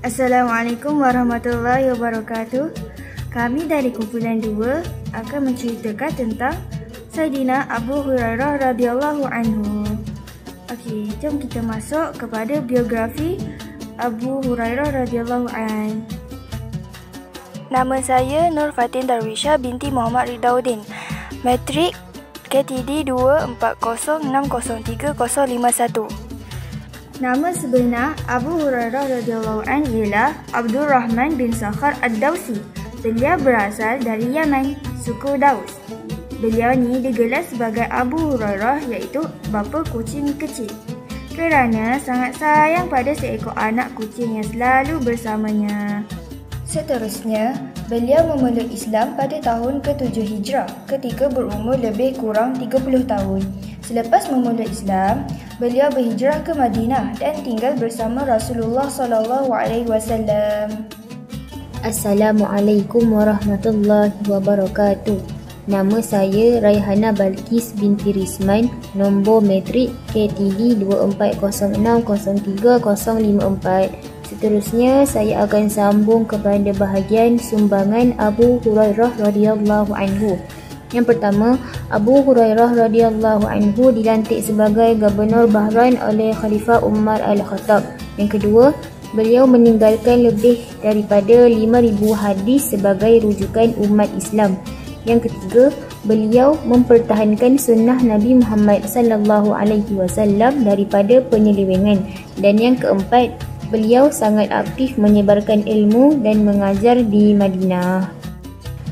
Assalamualaikum warahmatullahi wabarakatuh. Kami dari kumpulan 2 akan menceritakan tentang Sayyidina Abu Hurairah radhiyallahu anhu. Okey, jom kita masuk kepada biografi Abu Hurairah radhiyallahu anhu. Nama saya Nur Fatin Darwisha binti Muhammad Ridauddin. Matrik KTD 2406030051. Nama sebenar Abu Hurairah radhiyallahu anhu ialah Abdul Rahman bin Sakhar Ad-Dawsi. Beliau berasal dari Yaman, suku Daus. Beliau ni digelar sebagai Abu Hurairah iaitu bapa kucing kecil, kerana sangat sayang pada seekor anak kucing yang selalu bersamanya. Seterusnya, beliau memeluk Islam pada tahun ke-7 Hijrah ketika berumur lebih kurang 30 tahun. Selepas memeluk Islam, beliau berhijrah ke Madinah dan tinggal bersama Rasulullah SAW. Assalamualaikum warahmatullahi wabarakatuh. Nama saya Raihana Balkis binti Risman, nombor matrik KTD 2406030054. Seterusnya, saya akan sambung kepada bahagian sumbangan Abu Hurairah radhiyallahu anhu. Yang pertama, Abu Hurairah radhiyallahu anhu dilantik sebagai Gubernur Bahrain oleh Khalifah Umar Al-Khattab. Yang kedua, beliau meninggalkan lebih daripada 5,000 hadis sebagai rujukan umat Islam. Yang ketiga, beliau mempertahankan sunnah Nabi Muhammad sallallahu alaihi wasallam daripada penyelewengan. Dan yang keempat, beliau sangat aktif menyebarkan ilmu dan mengajar di Madinah.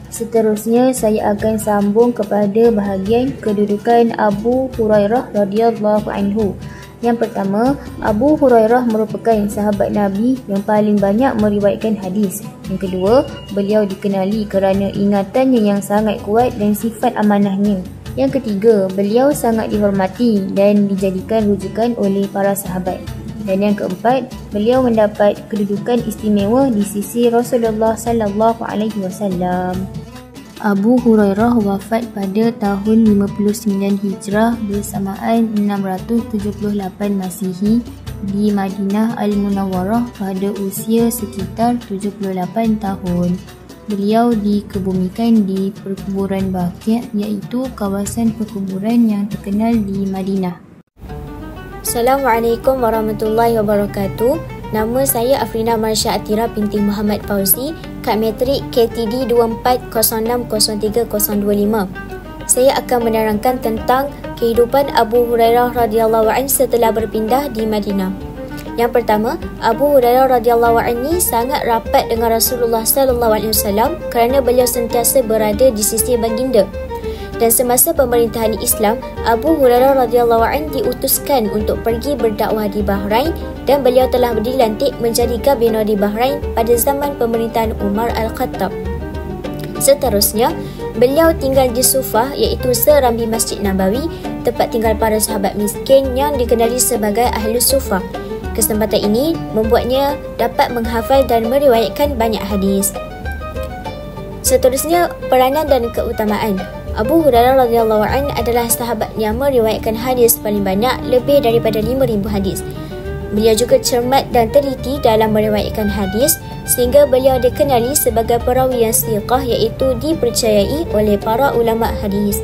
Seterusnya, saya akan sambung kepada bahagian kedudukan Abu Hurairah radhiyallahu anhu. Yang pertama, Abu Hurairah merupakan sahabat Nabi yang paling banyak meriwayatkan hadis. Yang kedua, beliau dikenali kerana ingatannya yang sangat kuat dan sifat amanahnya. Yang ketiga, beliau sangat dihormati dan dijadikan rujukan oleh para sahabat. Dan yang keempat, beliau mendapat kedudukan istimewa di sisi Rasulullah sallallahu alaihi wasallam. Abu Hurairah wafat pada tahun 59 Hijrah bersamaan 678 Masihi di Madinah Al-Munawwarah pada usia sekitar 78 tahun. Beliau dikebumikan di perkuburan Baqi', iaitu kawasan perkuburan yang terkenal di Madinah. Assalamualaikum warahmatullahi wabarakatuh. Nama saya Afrina Marsha Atira binti Muhammad Fauzi, kad matrik KTD 2406030025. Saya akan menerangkan tentang kehidupan Abu Hurairah radhiyallahu anhu setelah berpindah di Madinah. Yang pertama, Abu Hurairah radhiyallahu anhu sangat rapat dengan Rasulullah sallallahu alaihi wasallam kerana beliau sentiasa berada di sisi baginda. Dan semasa pemerintahan Islam, Abu Hurairah radhiyallahu anhu diutuskan untuk pergi berdakwah di Bahrain dan beliau telah dilantik menjadi Gubernur di Bahrain pada zaman pemerintahan Umar Al-Khattab. Seterusnya, beliau tinggal di Sufah iaitu serambi Masjid Nabawi, tempat tinggal para sahabat miskin yang dikenali sebagai Ahlus Sufah. Kesempatan ini membuatnya dapat menghafal dan meriwayatkan banyak hadis. Seterusnya, peranan dan keutamaan. Abu Hurairah radhiyallahu anhu adalah sahabat yang meriwayatkan hadis paling banyak, lebih daripada 5,000 hadis. Beliau juga cermat dan teliti dalam meriwayatkan hadis sehingga beliau dikenali sebagai perawi yang siqah, iaitu dipercayai oleh para ulama hadis.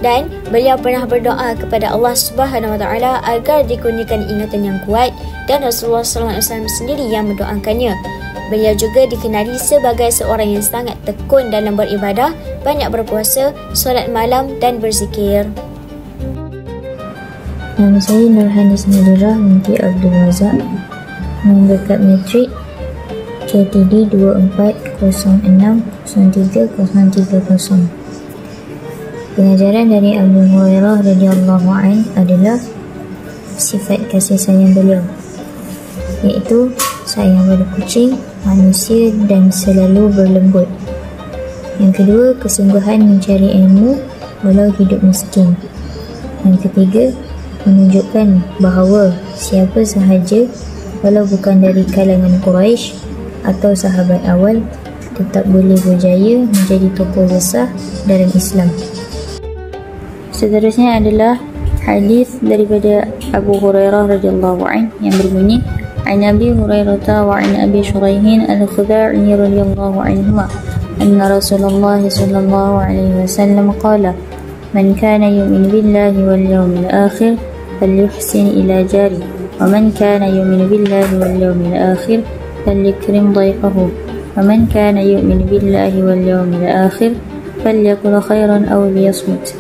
Dan beliau pernah berdoa kepada Allah Subhanahu wa taala agar dikurniakan ingatan yang kuat, dan Rasulullah sallallahu alaihi wasallam sendiri yang mendoakannya. Beliau juga dikenali sebagai seorang yang sangat tekun dalam beribadah, banyak berpuasa, solat malam dan berzikir. Nama saya Nurhanis Nadirah binti Abdul Razak, nombor kad matrik KTD 2406030030. Pengajaran dari Abu Hurairah radhiyallahu anhu adalah sifat kasih sayang beliau, iaitu sayang pada kucing, manusia dan selalu berlembut. Yang kedua, kesungguhan mencari ilmu walau hidup miskin. Yang ketiga, menunjukkan bahawa siapa sahaja walau bukan dari kalangan Quraisy atau sahabat awal, tetap boleh berjaya menjadi tokoh besar dalam Islam. Seterusnya adalah hadis daripada Abu Hurairah radhiyallahu anhu yang berbunyi, "An Abi Hurairah wa an Abi Shuraihin al-Khudai radhiyallahu anhuma anna Rasulullah sallallahu alaihi wasallam qala, man kana yu'minu billahi wal yawmil akhir falyuhsin ila jari, wa man kana yu'minu billahi wal yawmil akhir falyukrim dhayfahu, wa man kana yu'minu billahi wal yawmil akhir falyakul khairan aw liyasmut."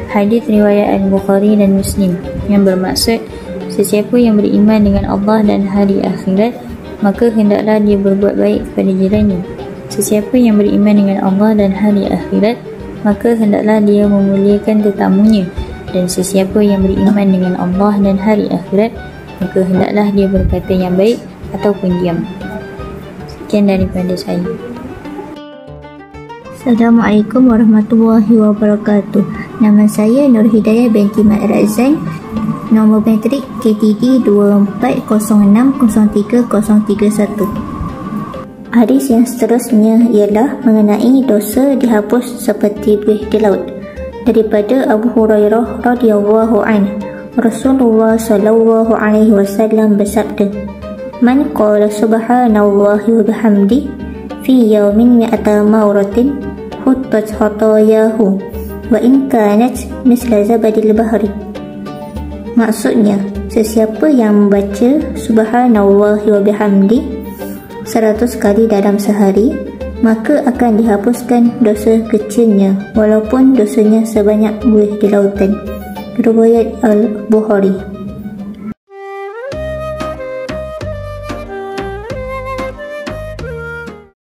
Hadis riwayat Al-Bukhari dan Muslim yang bermaksud, sesiapa yang beriman dengan Allah dan hari akhirat, maka hendaklah dia berbuat baik kepada jirannya. Sesiapa yang beriman dengan Allah dan hari akhirat, maka hendaklah dia memuliakan tetamunya. Dan sesiapa yang beriman dengan Allah dan hari akhirat, maka hendaklah dia berkata yang baik ataupun diam. Sekian daripada saya. Assalamualaikum warahmatullahi wabarakatuh. Nama saya Nur Hidayah binti Mat Razan. Nombor metrik KTD 24060331. Hadis yang seterusnya ialah mengenai dosa dihapus seperti buih di laut. Daripada Abu Hurairah radhiyallahu anhu, Rasulullah sallallahu alaihi wasallam bersabda, "Man qala subhanallahi wa bihamdi fi yawmin mi'ata mawratin huttat khatayahu wa in kanat misla zabadil bahri." Maksudnya, sesiapa yang membaca subhanallahi wa bihamdi 100 kali dalam sehari, maka akan dihapuskan dosa kecilnya walaupun dosanya sebanyak buih di lautan. Riwayat Al-Bukhari.